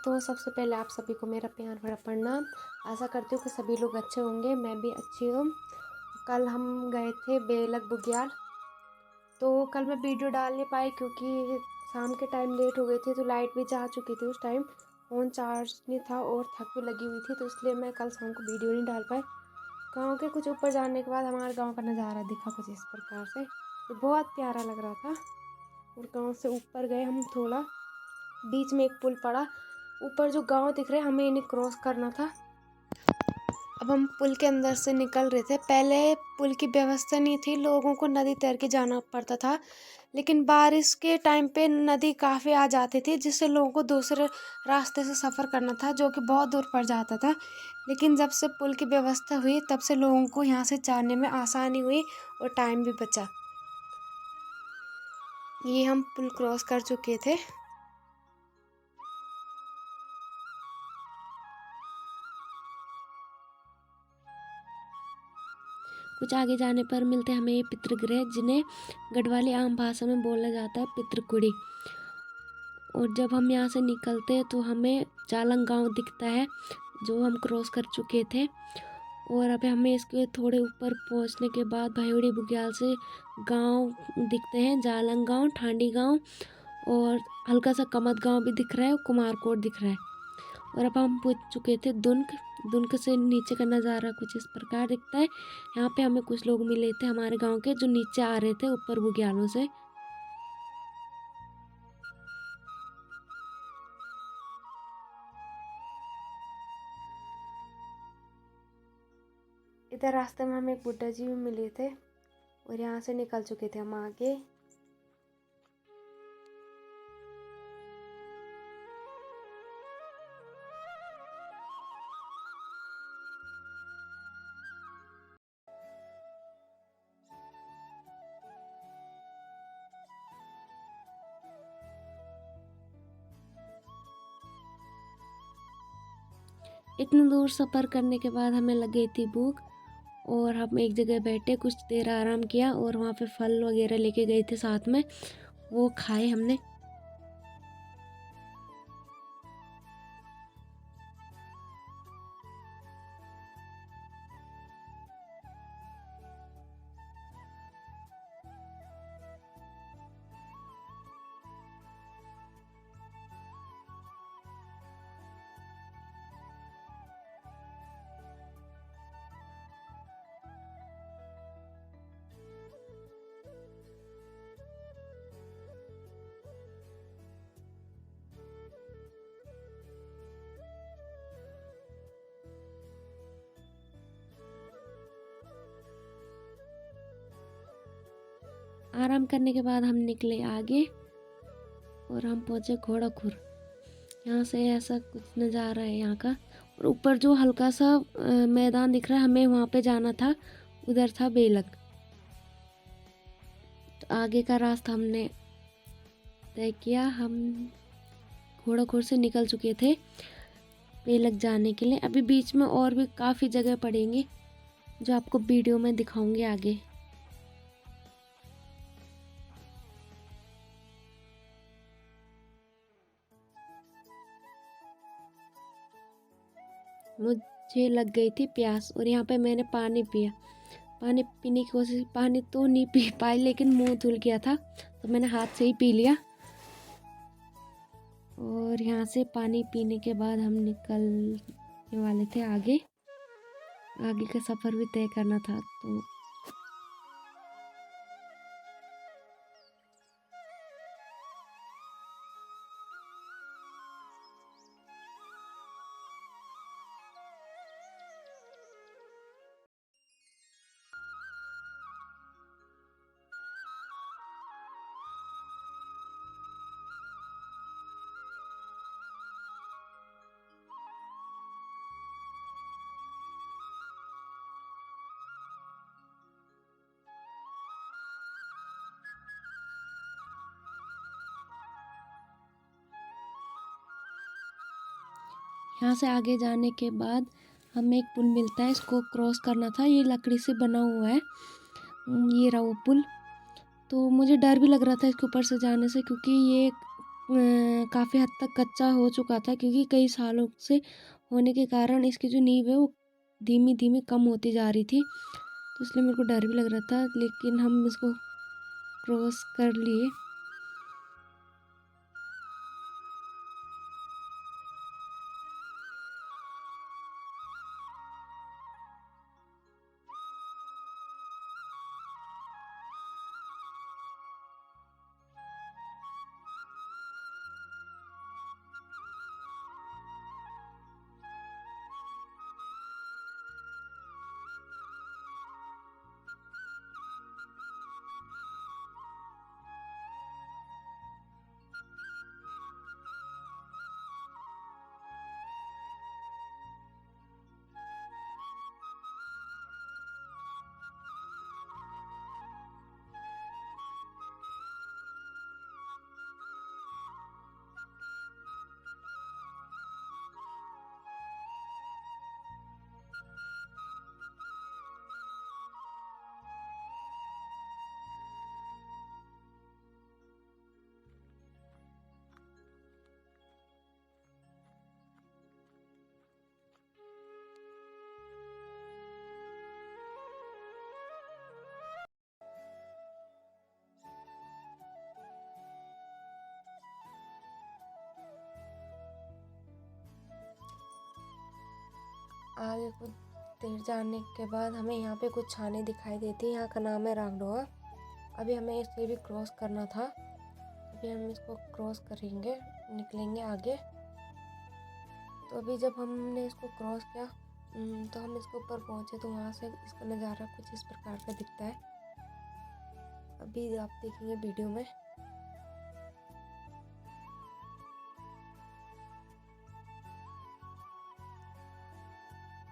दोस्तों, सबसे पहले आप सभी को मेरा प्यार भरा प्रणाम। आशा करती हूँ कि सभी लोग अच्छे होंगे, मैं भी अच्छी हूँ। कल हम गए थे बेलग बुग्याल, तो कल मैं वीडियो डाल नहीं पाई क्योंकि शाम के टाइम लेट हो गई थी, तो लाइट भी जा चुकी थी उस टाइम। फ़ोन चार्ज नहीं था और थक भी लगी हुई थी, तो इसलिए मैं कल शाम को वीडियो नहीं डाल पाई। गाँव के कुछ ऊपर जाने के बाद हमारे गाँव का नज़ारा दिखा कुछ इस प्रकार से, तो बहुत प्यारा लग रहा था। और गाँव से ऊपर गए हम थोड़ा, बीच में एक पुल पड़ा, ऊपर जो गांव दिख रहे हमें इन्हें क्रॉस करना था। अब हम पुल के अंदर से निकल रहे थे। पहले पुल की व्यवस्था नहीं थी, लोगों को नदी तैर के जाना पड़ता था, लेकिन बारिश के टाइम पे नदी काफ़ी आ जाती थी, जिससे लोगों को दूसरे रास्ते से सफ़र करना था, जो कि बहुत दूर पड़ जाता था। लेकिन जब से पुल की व्यवस्था हुई तब से लोगों को यहाँ से जाने में आसानी हुई और टाइम भी बचा। ये हम पुल क्रॉस कर चुके थे। कुछ आगे जाने पर मिलते हमें ये पितृगृह, जिन्हें गढ़वाली आम भाषा में बोला जाता है पितृकुड़ी। और जब हम यहाँ से निकलते हैं तो हमें जालंग गांव दिखता है, जो हम क्रॉस कर चुके थे। और अब हमें इसके थोड़े ऊपर पहुँचने के बाद भायोड़ी बुग्याल से गांव दिखते हैं, जालंग गांव, ठांडी गांव, और हल्का सा कमत गांव भी दिख रहा है और कुमारकोट दिख रहा है। और अब हम पहुँच चुके थे दुनक से नीचे का नज़ारा कुछ इस प्रकार दिखता है। यहाँ पे हमें कुछ लोग मिले थे हमारे गांव के, जो नीचे आ रहे थे ऊपर बुग्यालों से। इधर रास्ते में हमें एक बुड्ढा जी भी मिले थे और यहाँ से निकल चुके थे हम आगे। इतनी दूर सफ़र करने के बाद हमें लग गई थी भूख, और हम एक जगह बैठे, कुछ देर आराम किया, और वहाँ पे फल वगैरह लेके गए थे साथ में, वो खाए हमने। आराम करने के बाद हम निकले आगे और हम पहुँचे घोड़ाखुर। यहाँ से ऐसा कुछ नज़ारा है यहाँ का। और ऊपर जो हल्का सा मैदान दिख रहा है, हमें वहाँ पे जाना था, उधर था बेलग। तो आगे का रास्ता हमने तय किया। हम घोड़ाखुर से निकल चुके थे बेलग जाने के लिए। अभी बीच में और भी काफ़ी जगह पड़ेंगी, जो आपको वीडियो में दिखाऊंगी आगे। मुझे लग गई थी प्यास और यहाँ पे मैंने पानी पिया। पानी पीने की कोशिश, पानी तो नहीं पी पाई, लेकिन मुंह धुल गया था, तो मैंने हाथ से ही पी लिया। और यहाँ से पानी पीने के बाद हम निकलने वाले थे आगे का सफ़र भी तय करना था। तो यहाँ से आगे जाने के बाद हमें एक पुल मिलता है, इसको क्रॉस करना था। ये लकड़ी से बना हुआ है, ये रहा वो पुल। तो मुझे डर भी लग रहा था इसके ऊपर से जाने से, क्योंकि ये काफ़ी हद तक कच्चा हो चुका था, क्योंकि कई सालों से होने के कारण इसकी जो नींव है वो धीमी धीमी कम होती जा रही थी। तो इसलिए मेरे को डर भी लग रहा था, लेकिन हम इसको क्रॉस कर लिए। आगे कुछ देर जाने के बाद हमें यहाँ पे कुछ छाने दिखाई देती है। यहाँ का नाम है रागडोहा। अभी हमें इसे भी क्रॉस करना था। अभी हम इसको क्रॉस करेंगे, निकलेंगे आगे। तो अभी जब हमने इसको क्रॉस किया तो हम इसके ऊपर पहुँचे, तो वहाँ से इसका नज़ारा कुछ इस प्रकार का दिखता है। अभी आप देखेंगे वीडियो में।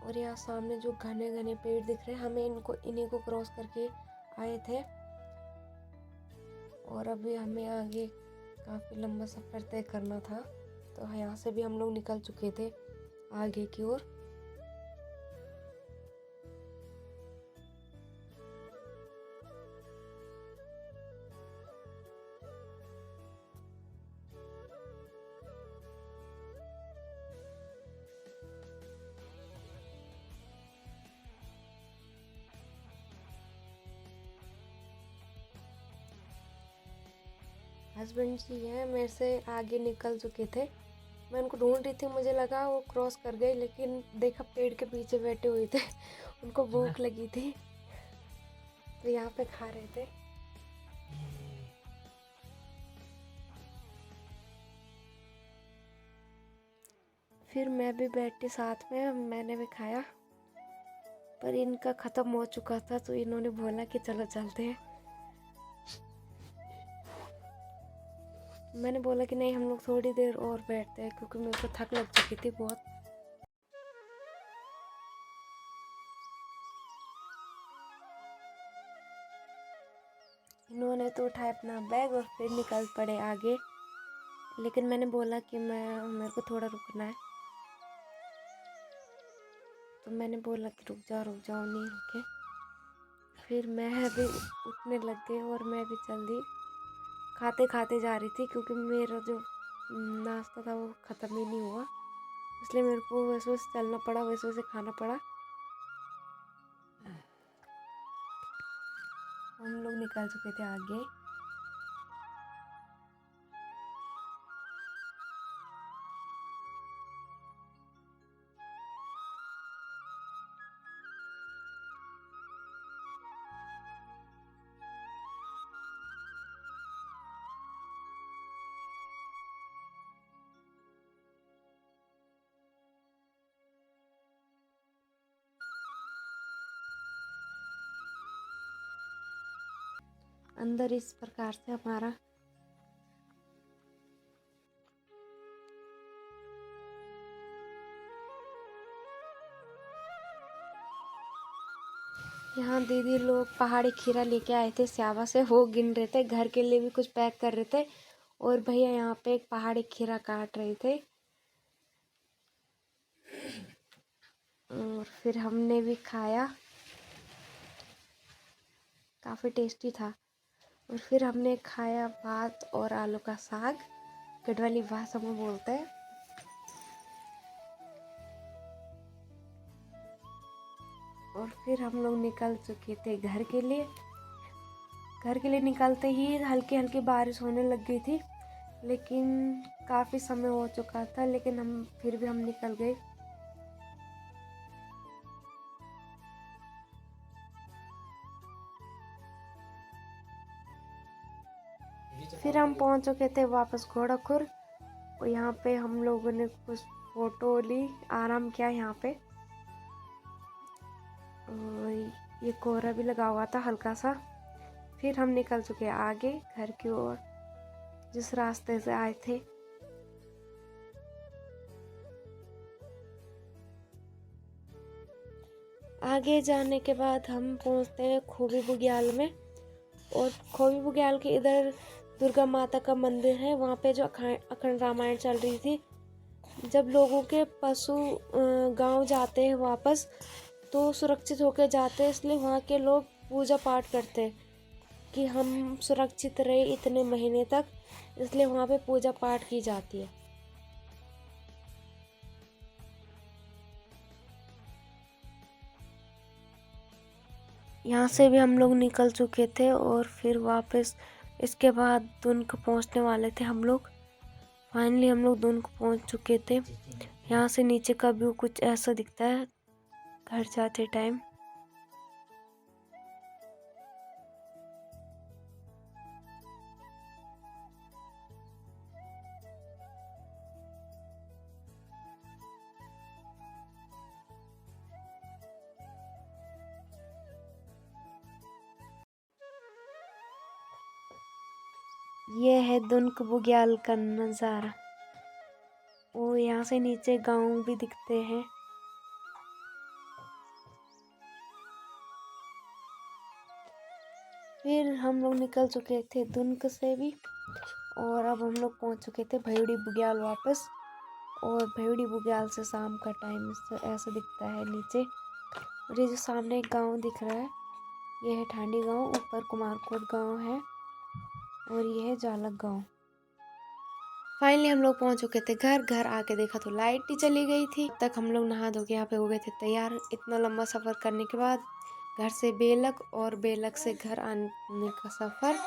और यहाँ सामने जो घने घने पेड़ दिख रहे हैं, हमें इन्हीं को क्रॉस करके आए थे। और अभी हमें आगे काफ़ी लंबा सफ़र तय करना था, तो यहाँ से भी हम लोग निकल चुके थे आगे की ओर। हस्बैंड जी हैं मेरे से आगे निकल चुके थे। मैं उनको ढूंढ रही थी, मुझे लगा वो क्रॉस कर गए, लेकिन देखा पेड़ के पीछे बैठे हुए थे। उनको भूख लगी थी, तो यहाँ पे खा रहे थे। फिर मैं भी बैठी साथ में, मैंने भी खाया, पर इनका ख़त्म हो चुका था, तो इन्होंने बोला कि चलो चलते हैं। मैंने बोला कि नहीं, हम लोग थोड़ी देर और बैठते हैं, क्योंकि मेरे को थक लग चुकी थी बहुत। इन्होंने तो उठाया अपना बैग और फिर निकल पड़े आगे, लेकिन मैंने बोला कि मेरे को थोड़ा रुकना है। तो मैंने बोला कि रुक जाओ, नहीं रुके। फिर मैं भी उठने लग गई और मैं भी चल दी, खाते खाते जा रही थी, क्योंकि मेरा जो नाश्ता था वो ख़त्म ही नहीं हुआ, इसलिए मेरे को वैसे वैसे चलना पड़ा, वैसे वैसे खाना पड़ा। हम लोग निकल चुके थे आगे। अंदर इस प्रकार से हमारा यहाँ दीदी लोग पहाड़ी खीरा लेके आए थे स्यावा से, वो गिन रहे थे, घर के लिए भी कुछ पैक कर रहे थे। और भैया यहाँ पे एक पहाड़ी खीरा काट रहे थे, और फिर हमने भी खाया, काफ़ी टेस्टी था। और फिर हमने खाया भात और आलू का साग, गढ़वाली भाषा में बोलते हैं। और फिर हम लोग निकल चुके थे घर के लिए। घर के लिए निकलते ही हल्की हल्की बारिश होने लग गई थी, लेकिन काफ़ी समय हो चुका था, लेकिन फिर भी हम निकल गए। फिर हम पहुंच चुके थे वापस घोड़ाखुर, और यहाँ पे हम लोगों ने कुछ फोटो ली, आराम किया यहाँ पे। और ये कोहरा भी लगा हुआ था हल्का सा। फिर हम निकल चुके आगे घर की ओर, जिस रास्ते से आए थे। आगे जाने के बाद हम पहुंचते हैं खोबी बुग्याल में। और खोबी बुग्याल के इधर दुर्गा माता का मंदिर है। वहाँ पे जो अखंड रामायण चल रही थी, जब लोगों के पशु गांव जाते हैं वापस, तो सुरक्षित होकर जाते हैं, इसलिए वहाँ के लोग पूजा पाठ करते हैं कि हम सुरक्षित रहे इतने महीने तक, इसलिए वहाँ पे पूजा पाठ की जाती है। यहाँ से भी हम लोग निकल चुके थे और फिर वापस इसके बाद दुनक पहुँचने वाले थे हम लोग। फाइनली हम लोग दुनक पहुँच चुके थे। यहाँ से नीचे का व्यू कुछ ऐसा दिखता है घर जाते टाइम। ये है दुनक बुग्याल का नज़ारा। और यहाँ से नीचे गांव भी दिखते हैं। फिर हम लोग निकल चुके थे दुनक से भी, और अब हम लोग पहुँच चुके थे भैड़ी बुग्याल वापस। और भैड़ी बुग्याल से शाम का टाइम ऐसा दिखता है नीचे। और ये जो सामने एक गांव दिख रहा है, ये है ठांडी गांव, ऊपर कुमारकोट गांव है, और ये है जालक गांव। फाइनली हम लोग पहुंच चुके थे घर। घर आके देखा तो लाइट ही चली गई थी। तब तक हम लोग नहा धो के यहाँ पे हो गए थे तैयार। इतना लंबा सफ़र करने के बाद घर से बेलक और बेलक से घर आने का सफ़र।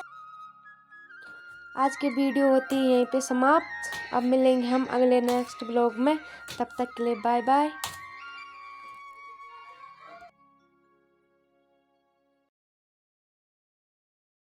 आज की वीडियो होती है यहीं पे समाप्त। अब मिलेंगे हम अगले नेक्स्ट ब्लॉग में। तब तक के लिए बाय बाय।